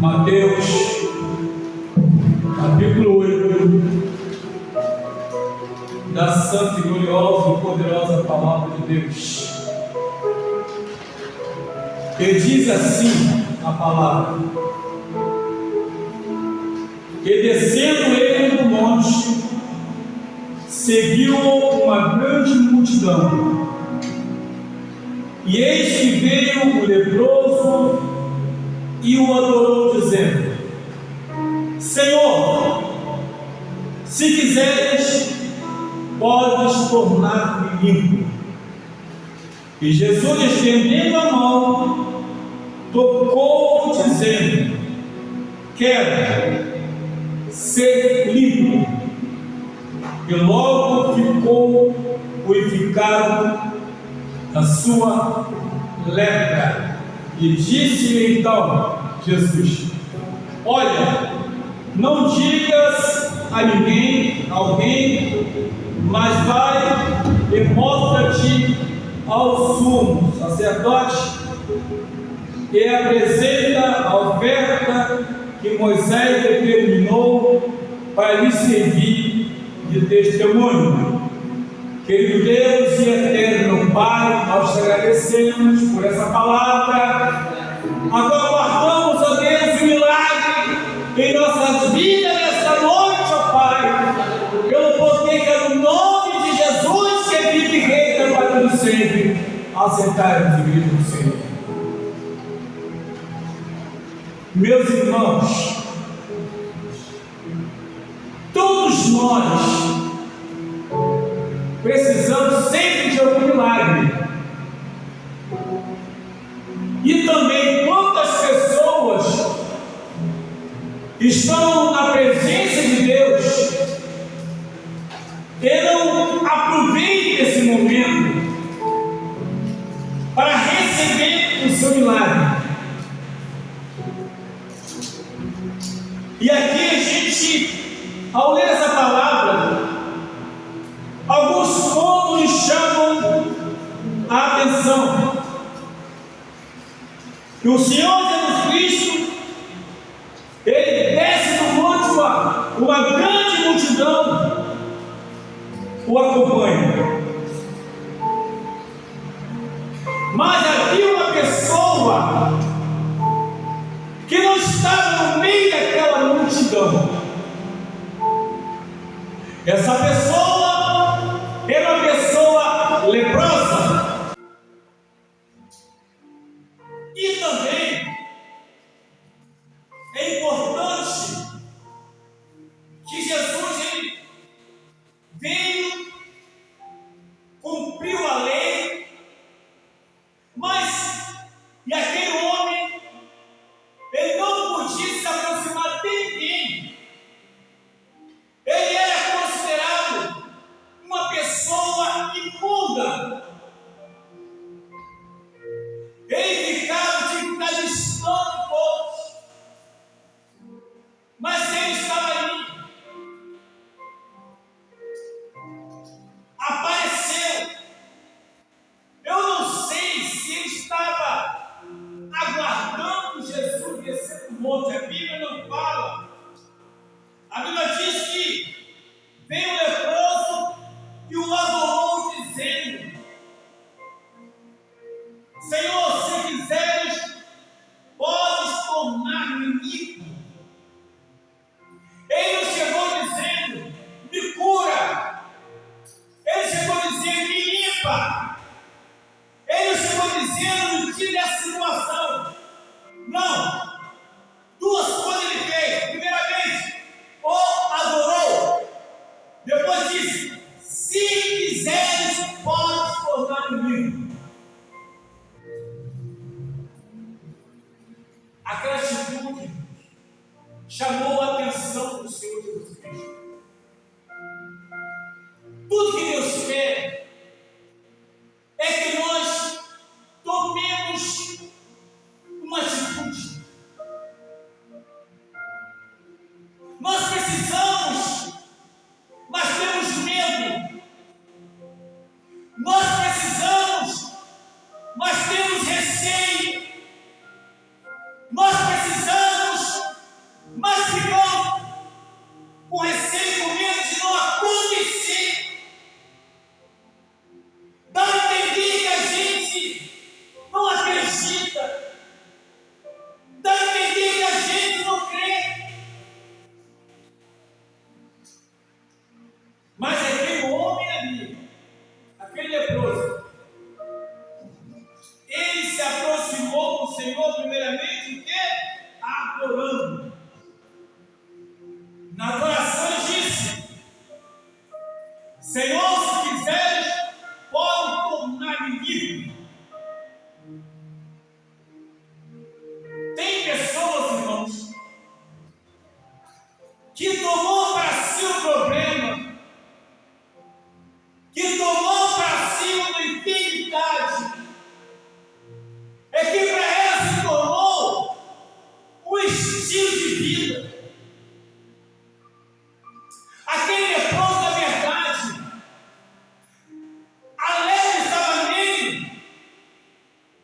Mateus, capítulo 8, da santa e gloriosa e poderosa palavra de Deus. E diz assim a palavra: e descendo ele do monte, seguiu uma grande multidão. E eis que veio o leproso e o adorou, dizendo: Senhor, se quiseres, podes tornar-me limpo. E Jesus, estendendo a mão, tocou-o, dizendo: quero ser limpo. E logo ficou purificado da sua lepra. E disse-lhe então Jesus: olha, não digas a alguém, mas vai e mostra-te ao sumo sacerdote e apresenta a oferta que Moisés determinou para lhe servir de testemunho. Querido Deus e eterno Pai, nós te agradecemos por essa palavra. Agora guardamos, ó Deus, o milagre em nossas vidas nesta noite, ó Pai, pelo poder que é no nome de Jesus, que vive e reina para todos sempre. Aceitai-nos, igreja do Senhor. Meus irmãos, todos nós precisamos sempre de algum milagre. E também quantas pessoas estão na presença de Deus e não aproveitam esse momento para receber o seu milagre. E aqui a gente, ao ler essa palavra, alguns pontos nos chamam a atenção. Que o Senhor Jesus Cristo, ele desce do monte, uma grande multidão o acompanha. Mas havia uma pessoa que não estava no meio daquela multidão. Essa pessoa era uma pessoa leprosa. E também é importante que Jesus ele veio, cumpriu a lei, mas e aquele homem ele não podia se aproximar de ninguém. Ele era considerado uma pessoa imunda. Ele ficava de ficar distante de todos. Mas ele estava ali. Apareceu. Eu não sei se ele estava aguardando Jesus descer do monte. A Bíblia não fala. A Bíblia diz que veio o leproso e o adorou, dizendo: Senhor, se quiseres, podes tornar-me limpo. Ele não chegou dizendo: me cura. Ele chegou dizendo: me limpa. Ele não chegou dizendo: me tire dessa situação. Não. Duas coisas ele fez. Primeiramente, o adorou. Depois disse: se quiseres, podes tornar-me limpo. Aquela atitude chamou a atenção do Senhor Jesus Cristo. Tudo que Deus quer é que nós tomemos uma atitude. Nós precisamos, mas temos medo Senhor, se quiseres, pode tornar-me livre. Tem pessoas, irmãos, que tomou para si o problema, que tomou para si uma enfermidade, é que para ela se tornou um estilo de vida. Aquele leproso da verdade, a lepra estava nele,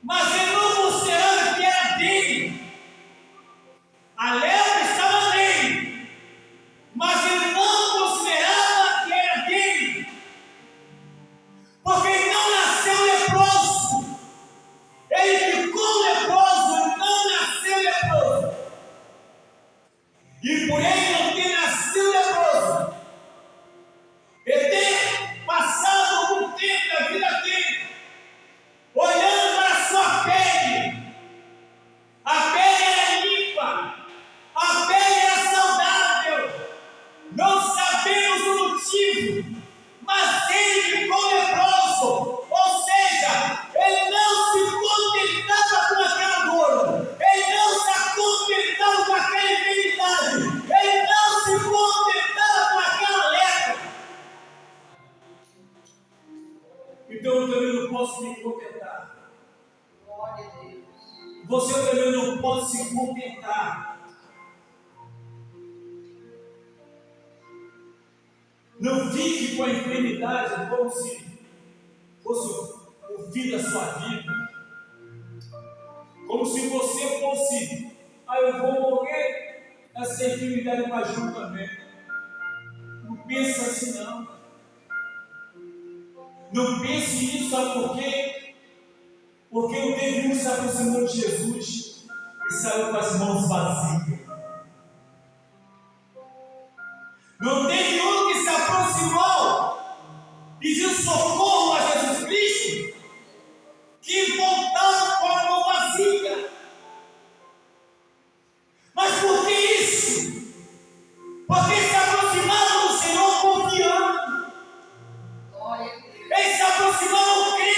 mas ele não considerava que era dele. A lepra estava nele, mas ele não considerava que era dele, porque ele não nasceu leproso, ele ficou leproso, ele não nasceu leproso. E por ele não ter nascido leproso, ele ter passado algum tempo da vida dele olhando para a sua pele. A pele era limpa, a pele era saudável, não sabemos o motivo, mas ele ficou leproso, ou seja, ele não se contentava com aquela dor, ele não se contentava com aquela enfermidade, ele não se contentava com aquela lepra. Então eu também não posso me contentar. Glória a Deus. Você também não pode se contentar. Não fique com a enfermidade como se fosse o fim da sua vida. Como se você fosse, eu vou morrer, essa enfermidade vai junto também. Não pensa assim não. Não pense nisso, sabe por quê? Porque o devido se aproximou de Jesus e saiu com as mãos vazias. Não teve um que se aproximou, pediu socorro a Jesus Cristo, que voltaram com a mão vazia. Mas por que isso? Porque se aproximaram do Senhor confiando. Glória a Deus. Eles se aproximaram crendo.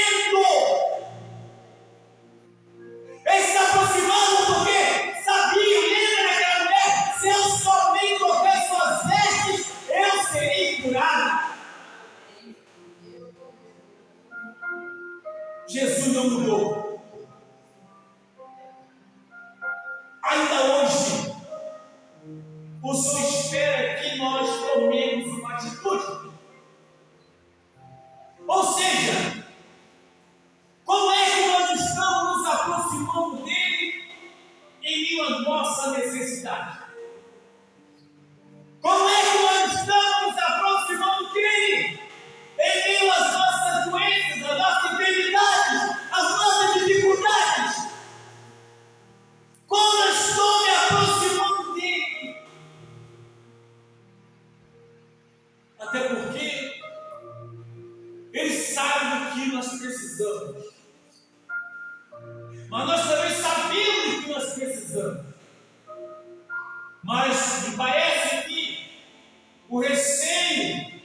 Eles se aproximaram porque sabiam, lembra daquela mulher? Se eu somente tocar suas vestes, eu serei curado. Jesus não mudou. Ainda hoje, o Senhor espera que nós tomemos uma atitude. Ou seja, como é que nós estamos nos aproximando dele em meio à nossa necessidade? Como é que nós estamos nos aproximando dele em meio às nossas doenças, às nossas enfermidades, às nossas dificuldades? Como eu estou me aproximando dele? Até porque ele sabe do que nós precisamos. Mas nós também sabemos do que nós precisamos. Mas me parece que o receio,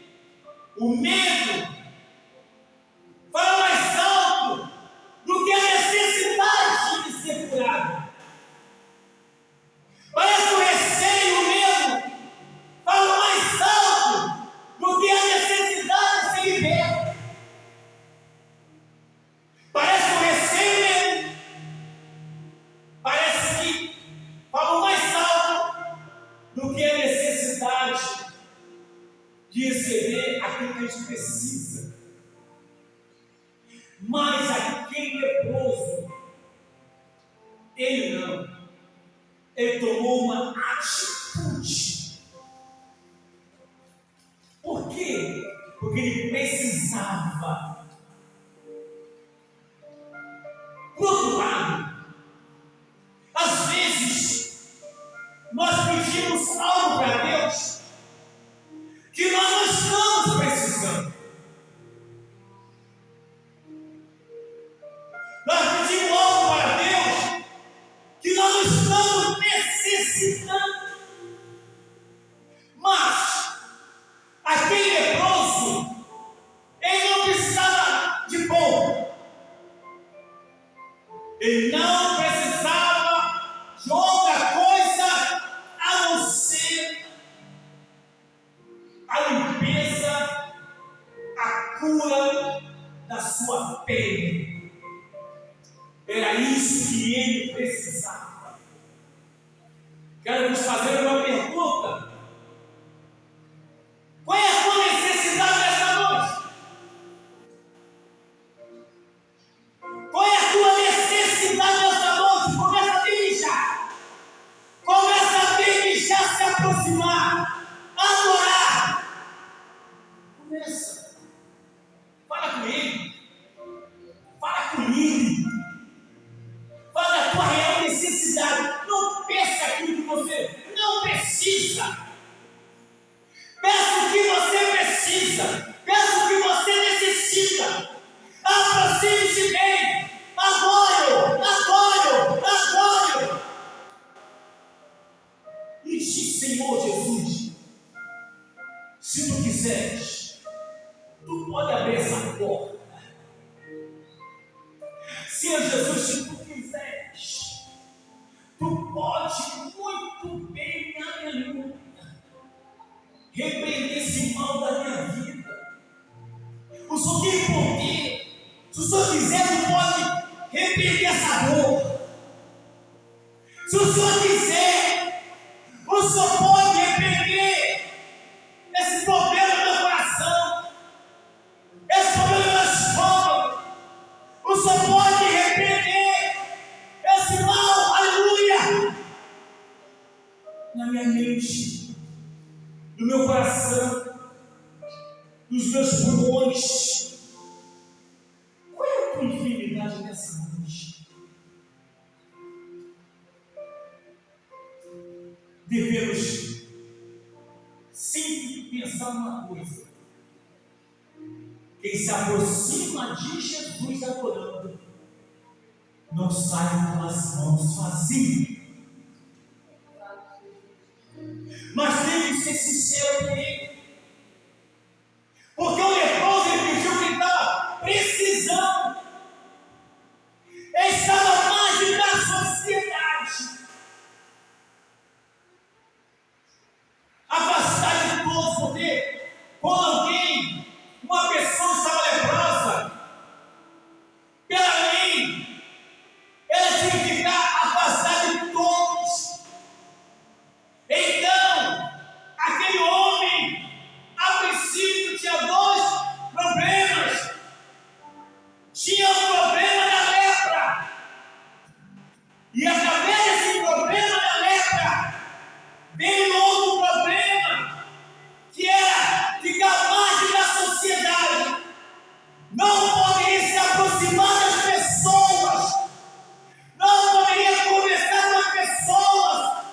o medo, fala mais alto do que a necessidade de ser curado. Parece que o receio e o medo falam mais alto do que a necessidade de ser liberto. Parece que o receio e o medo parece que falam mais alto do que a necessidade de receber aquilo que a gente precisa. Mas aquele leproso, ele não. Ele tomou uma atitude. Por quê? Porque ele precisava. Por outro lado, às vezes, nós pedimos algo para Deus que nós não estamos precisando. Nós pedimos algo para Deus que nós não estamos necessitando. Mas aquele leproso cura da sua pele. Era isso que ele precisava. Quero vos fazer uma pergunta. Qual é a tua necessidade nesta noite? Qual é a tua necessidade nesta noite? Começa a beijar. Começa a beijar, se aproximar, adorar. Começa. Fala com ele. Fala com ele. Fala da tua real necessidade. Não peça aquilo que você não precisa. Peça o que você precisa. Peça o que você necessita. Aproxime-se bem. Adore-o. Adore-o. Adore-o. E diz: Senhor Jesus, se tu quiseres, tu pode abrir essa porta. Senhor Jesus, se tu quiseres, tu pode muito bem, aleluia, repreender esse mal da minha vida. O Senhor tem poder. Se o Senhor quiser, tu pode repreender essa dor. Se o Senhor quiser, o Senhor pode repreender esse problema no meu coração, esse problema no meu estômago. O Senhor pode repreender esse mal, aleluia, na minha mente, no meu coração, nos meus pulmões. Qual é a tua enfermidade nessa noite? Devemos sempre pensar uma coisa: quem se aproxima de Jesus adorando, não sai com as mãos vazias. Mas tem que ser sincero com ele. Porque o leproso, ele pediu que ele estava precisando. Ele estava à margem da sociedade, afastado de todos, porque quando alguém, uma pessoa estava leprosa, pela lei, ela tinha que ficar afastada de todos. Então, aquele homem, a princípio, tinha dois problemas. Tinha o problema da lepra, e através desse problema da lepra, veio outro problema, que era ficar à margem da sociedade. Não poderia se aproximar das pessoas, não poderia conversar com as pessoas.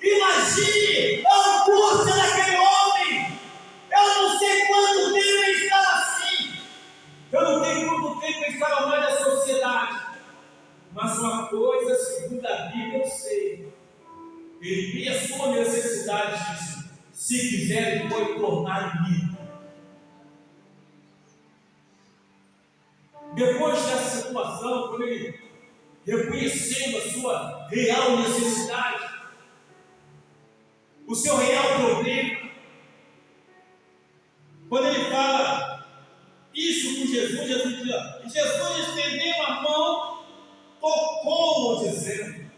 Imagine a angústia daquele homem. Eu não sei quanto tempo ele estava assim. Eu não sei quanto tempo ele estava mais da sociedade. Mas uma coisa, segundo a Bíblia, eu sei. Ele via a sua necessidade e disse: se quiser, ele pode tornar em mim. Depois dessa situação, quando ele reconhecendo a sua real necessidade, o seu real problema, quando ele fala isso com Jesus, Jesus diz: e Jesus estendeu a mão, tocou-o, dizendo: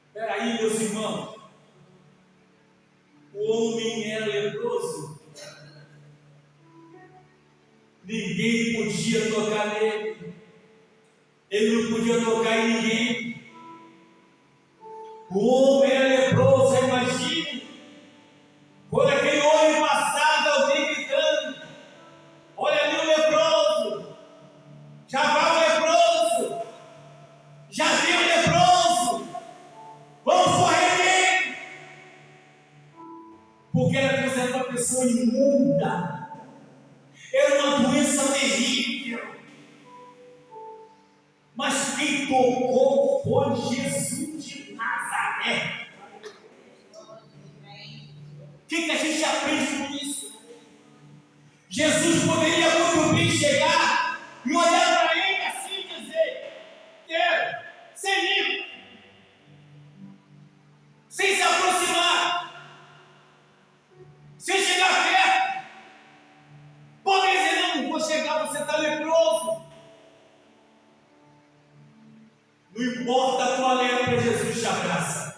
espera aí, meus irmãos, o homem era leproso, ninguém podia tocar nele, ele não podia tocar em ninguém. O homem era leproso, imagine, quando aquele homem passava, alguém gritando: olha ali o leproso, já vai o leproso, já viu o leproso, vamos correr dele. Porque era considerada uma pessoa imunda, era uma doença terrível. Mas quem tocou foi Jesus de Nazaré. O que a gente aprende com isso? Jesus poderia muito bem chegar e olhar para ele assim e dizer: quero ser livre, sem se aproximar, sem chegar perto. Poderia dizer: não vou chegar, você está leproso. Não importa a tua lepra, Jesus te abraça.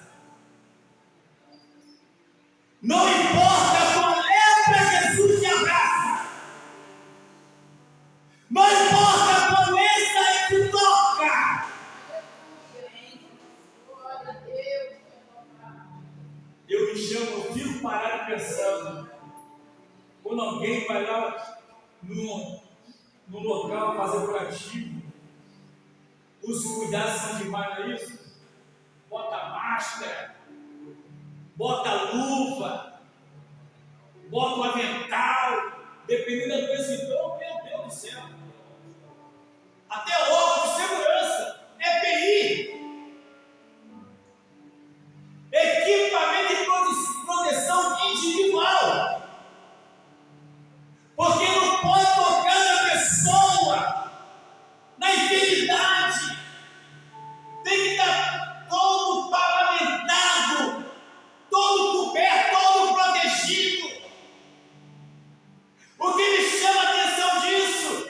Não importa a tua lepra, Jesus te abraça. Não importa a tua doença, Ele te toca. Eu me chamo, eu fico parado pensando, quando alguém vai lá no local fazer curativo, os cuidados são demais, não é isso? Bota máscara, bota luva, bota o avental, dependendo da doença. Então, meu Deus do céu, até óculos de segurança, EPI, equipamento de proteção individual, porque não pode tocar na pessoa, na enfermidade. Tem que estar todo paramentado, todo coberto, todo protegido. O que me chama a atenção disso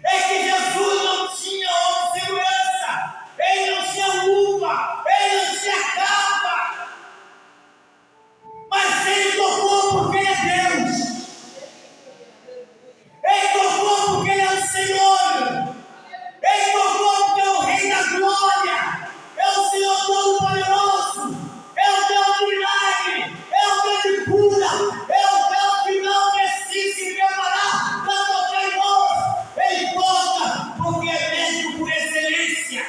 é que Jesus não tinha homem de segurança, ele não tinha luva, ele não tinha capa, mas ele tocou porque ele é Deus, ele tocou porque ele é o Senhor. Ele tocou porque é o Rei da Glória, é o Senhor Todo-Poderoso, é o Deus do milagre, é o Deus de cura, é o Deus que não precisa se preparar para tocar em nós. Ele toca porque é médico por excelência.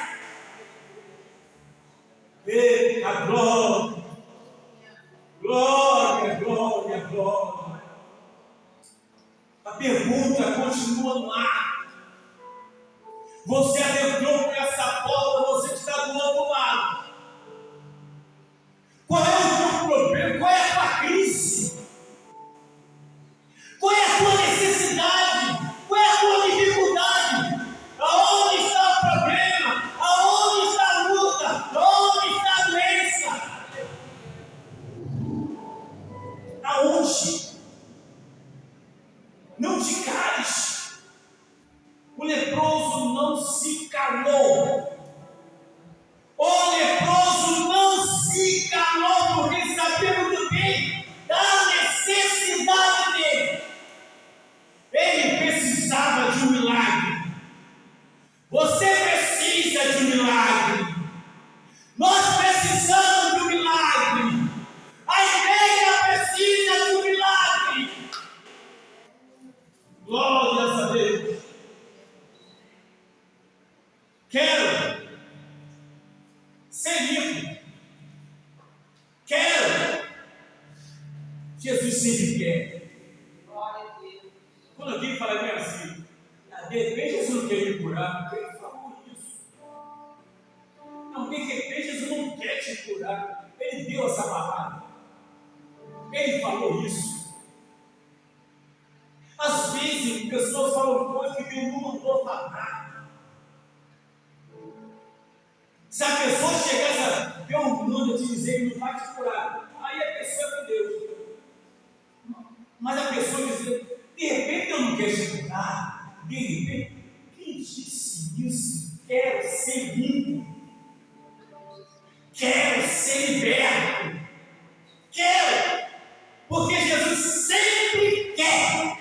Eita glória, glória, glória, glória. A pergunta continua no ar. Você adentrou por essa porta, você que está do outro lado. Qual é o teu problema? Qual é a tua crise? Qual é a tua necessidade? Qual é a tua dificuldade? Aonde está o problema? Aonde está a luta? Aonde está a doença? Aonde? Não te cales. O leproso não se calou. O leproso não se calou porque sabia muito bem da necessidade dele. Ele precisava de um milagre. Você precisa de um milagre. Nós precisamos de um milagre. A igreja precisa de um milagre. Glórias a Deus. Quero ser livre. Quero. Jesus sempre quer. Quando alguém fala bem assim, de repente Jesus não quer me curar. Quem falou isso? Não, de repente Jesus não quer te curar. Ele deu essa palavra. Ele falou isso. Às vezes pessoas falam coisas que Deus não mandou falar. Se a pessoa chegasse a ver um mundo te dizer que não vai te curar, aí a pessoa é com Deus. Mas a pessoa dizer, de repente eu não quero te curar, de repente, quem disse isso? Quero ser limpo, quero ser liberto, quero, porque Jesus sempre quer.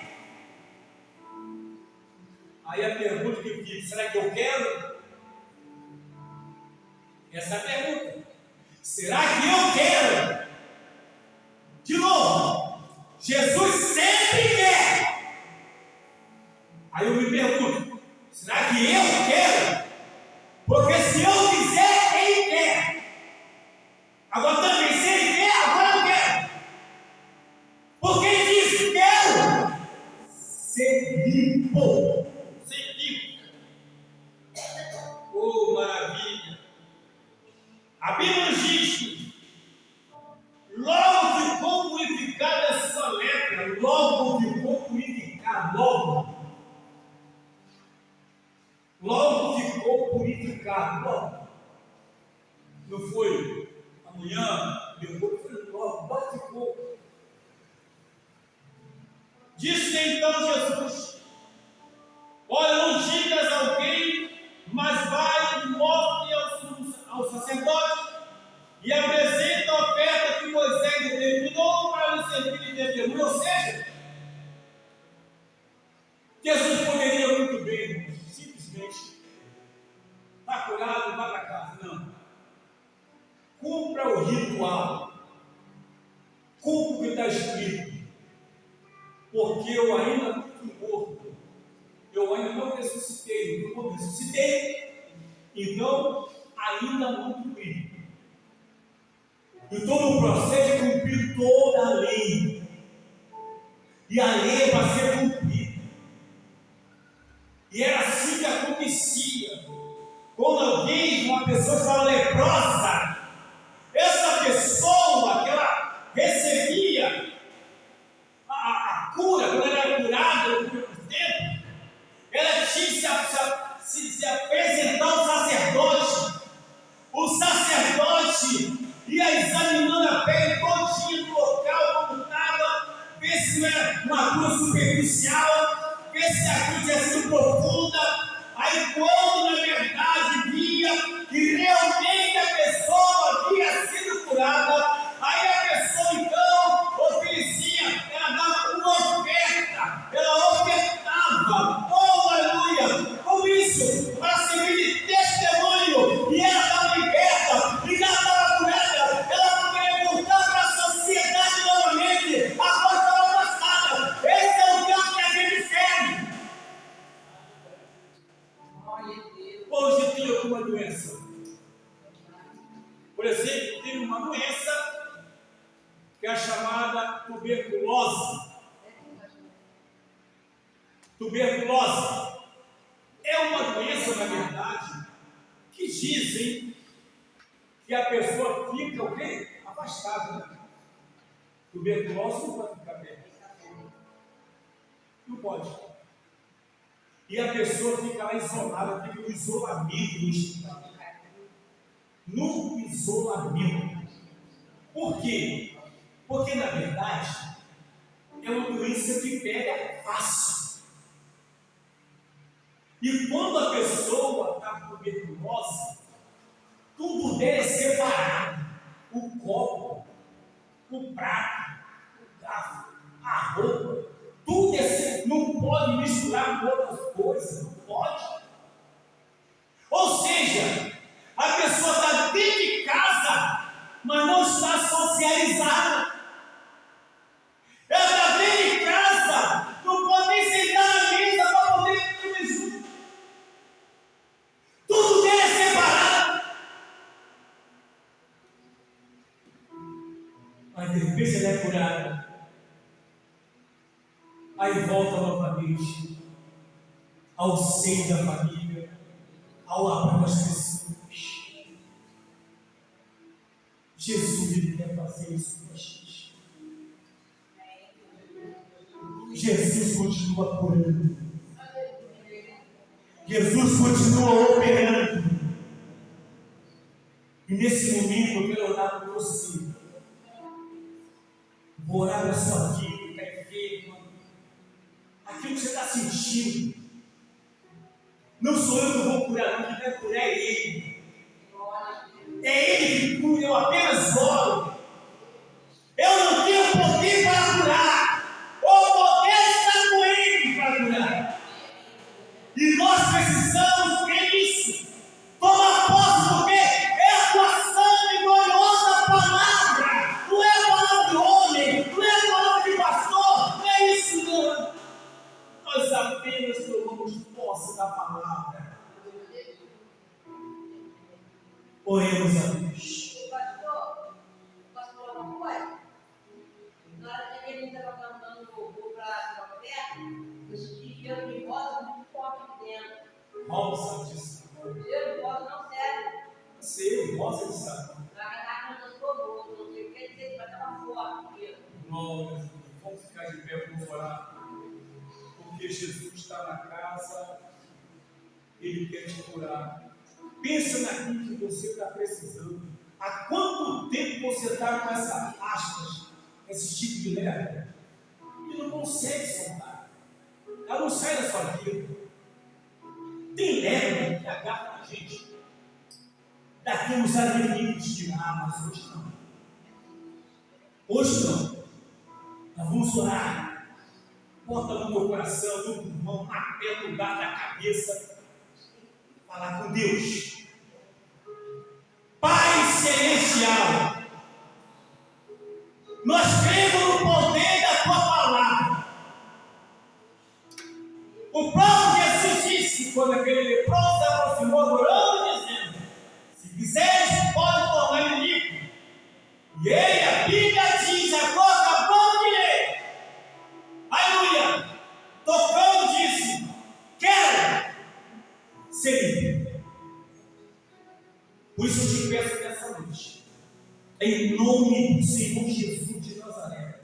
Aí a pergunta que fica, será que eu quero? Essa é a pergunta. Será que eu quero? De novo, Jesus sempre quer. Aí eu me pergunto, será que eu quero? Porque se eu quiser, Ele quer. Agora também, se Ele quer, agora eu quero. Porque Ele diz, quero ser limpo. Ser limpo. Oh, maravilha. A Bíblia nos diz que logo ficou purificada a sua lepra, logo ficou purificada, logo ficou purificado, logo. Não foi amanhã, depois foi logo ficou. Disse então Jesus, porque eu ainda não fui morto, eu ainda não ressuscitei, eu não ressuscitei, então ainda não cumpri. Então o processo é cumprir toda a lei, e a lei é para ser cumprida. E era assim que acontecia. Quando alguém, uma pessoa estava leprosa, essa pessoa que ela recebia a cura, quando ela era curada no tempo, ela tinha que se apresentar ao sacerdote. O sacerdote ia examinando a pele todinha do local como estava, ver se não era uma cura superficial, ver se a cura tinha sido profunda. Aí quando na verdade via que realmente a pessoa havia sido curada, aí a pessoa então oferecia, ela dava uma oferta, ela ofertava, oh aleluia, com isso, para servir de testemunho, e ela estava liberta, e ela estava curada, ela poderia voltar para a sociedade novamente, após estava afastada. Esse é o Deus que a gente serve. Hoje tem alguma doença, por exemplo, tem uma doença que é a chamada tuberculose. Tuberculose é uma doença, na verdade, que dizem que a pessoa fica o quê? Afastada. Né? Tuberculose não pode ficar perto. Não pode. E a pessoa fica lá isolada, fica no isolamento no hospital. No isolamento. Por quê? Porque, na verdade, é uma doença que pega fácil. E quando a pessoa está com tuberculose, tudo dela é separado. O copo, o prato, o garfo, a roupa, tudo é separado. Não pode misturar com outras coisas, não pode. Ou seja, a pessoa está dentro de casa, mas não está socializada. Ela está dentro de casa, não pode nem sentar na mesa para poder comer junto. Tudo dele é separado. Mas de repente ela é curada. Aí volta novamente ao seio da família, ao amor das pessoas. Jesus, ele quer fazer isso com a gente. Jesus continua curando. Jesus continua operando. E nesse momento eu quero orar por você. Vou orar pela sua vida, que está enferma. Aquilo que você está sentindo. Não sou eu que vou curar, não. Quem vai curar é Ele. É Ele que cura, eu apenas oro. Eu não tenho poder para curar. O poder está com Ele para curar. E nós precisamos ver isso. Tomar posse, porque é a tua santa e gloriosa palavra. Não é a palavra de homem, não é a palavra de pastor, não é isso não. Nós apenas tomamos posse da palavra. Oremos a Deus. Pastor, não foi? Na hora que ele estava cantando o louvor para a terra, eu senti cheiro de rosa muito forte aqui dentro. Rosa, Santíssimo. Cheiro de rosa não serve. Sei, rosa ele sabe. Na verdade, não louvor, não sei o que dizer, mas estava forte. Glória a Deus. Vamos ficar de pé, vamos orar. Porque Jesus está na casa, Ele quer te curar. Pensa naquilo que você está precisando. Há quanto tempo você está com essas aspas, esse tipo de lepra? E não consegue soltar. Ela não sai da sua vida. Tem lepra que agarra na gente. Daqui uns anos ninguém te tirar, mas hoje não. Hoje não. Nós vamos orar. Bota no teu coração, no pulmão, na pé, no lugar da cabeça. Falar com Deus. Pai Celestial, nós cremos no poder da Tua palavra. O próprio Jesus disse, quando aquele leproso se aproximou adorando, dizendo: se quiseres, pode tornar-me limpo. E ele, a Bíblia diz, agora acabamos de ler, aleluia, tocando, disse: quero ser limpo. Por isso eu te peço nessa noite, em nome do Senhor Jesus de Nazaré,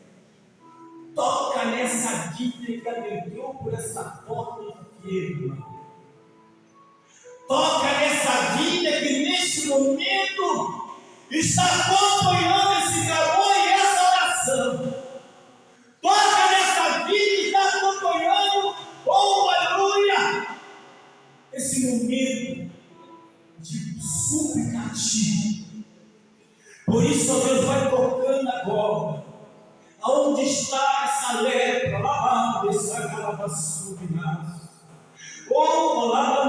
toca nessa vida que adentrou por essa porta enferma. Toca nessa vida que neste momento está acompanhando esse clamor e essa oração. Toca nessa vida que está acompanhando, oh aleluia, esse momento de suplicativo. Por isso, ó Deus, vai tocando agora. Aonde está essa lepra? Lá, essa calabassubinas. Oh, lá,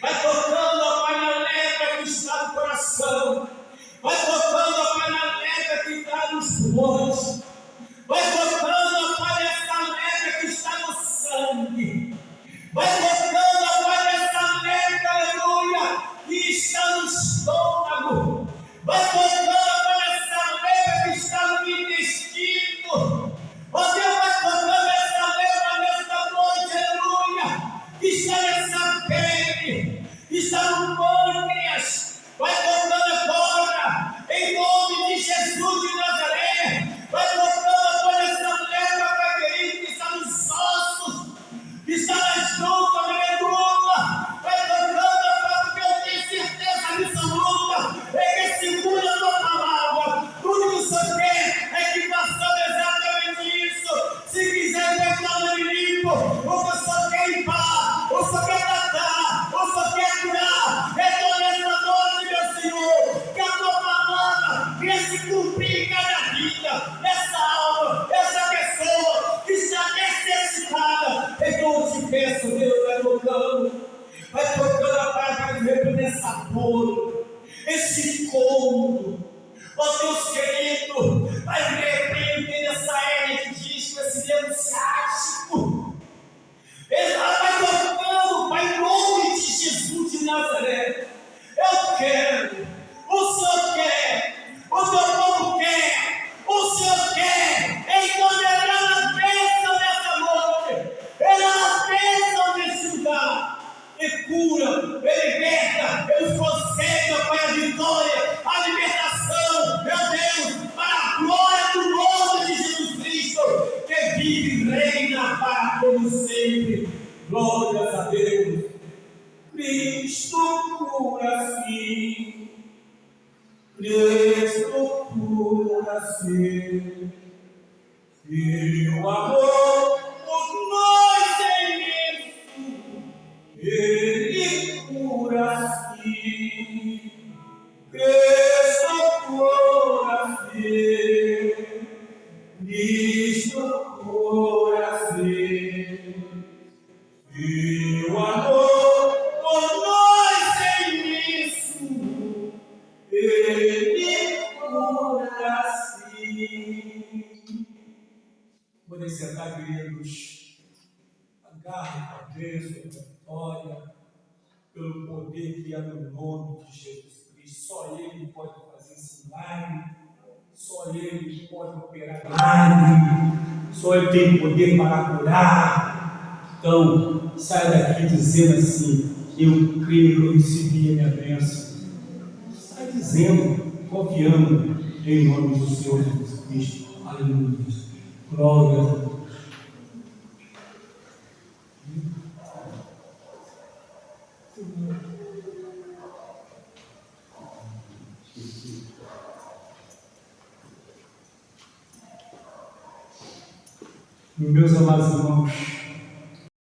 vai tocando, ó Pai, na lepra que está no coração. Vai tocando, ó Pai, na lepra que está nos pulmões. Vai tocando, ó Pai, nessa lepra que está no sangue. Vai tocando, ó Pai, nessa lepra, aleluia, que está no estômago. Vai tocando, ó Pai, nessa lepra que está no intestino. Ó Deus, vai tocando essa lepra nesta noite, aleluia, que está nessa pele, que está no pâncreas. Vai tocando agora, em nome de Jesus de Nazaré. Vai tocando agora essa lepra, Pai querido, que está nos ossos, que está nas juntas, na medula. Vai tocando, porque eu tenho certeza absoluta é que segura a tua palavra. Tudo que o Senhor quer é que façamos exatamente isso. Se quiser perdoar o limpo, o que o Senhor quer limpar, o Senhor quer tratar, o Senhor quer curar. Então nessa noite, meu Senhor, que a tua palavra venha se cumprir em cada vida, nessa alma, essa pessoa que está necessitada. Então eu te peço, Deus, vai tocando a palavra nessa dor, esse incômodo. Ó Deus querido, vai repreender essa hérnia de disco, esse dedo ciático. Vai tocando, Pai, em nome de Jesus de Nazaré. Eu quero, o Senhor quer, o teu povo quer, o Senhor quer. Então ele é na bênção nessa noite, ele é na bênção nesse lugar. E cura, ele liberta, ele concede, ó Pai, a vitória, a libertação, meu Deus, para a glória do nome de Jesus Cristo, que vive e reina para todo sempre. Glórias a Deus. Cristo cura-se, Cristo cura-se, e o amor por nós é imenso, Ele cura-se, Cristo cura-se, Cristo cura-se, e o amor por nós é imenso, Ele cura-se. Podem sentar, queridos. Agarre a bênção, a vitória, pelo poder que há no nome de Jesus Cristo. Só Ele pode fazer esse milagre, só Ele pode operar milagre, só Ele tem poder para curar. Então, sai daqui dizendo assim: eu creio que eu recebi a minha bênção. Sai dizendo, confiando em nome do Senhor Jesus Cristo. Aleluia. Glória a Deus. Meus amados irmãos,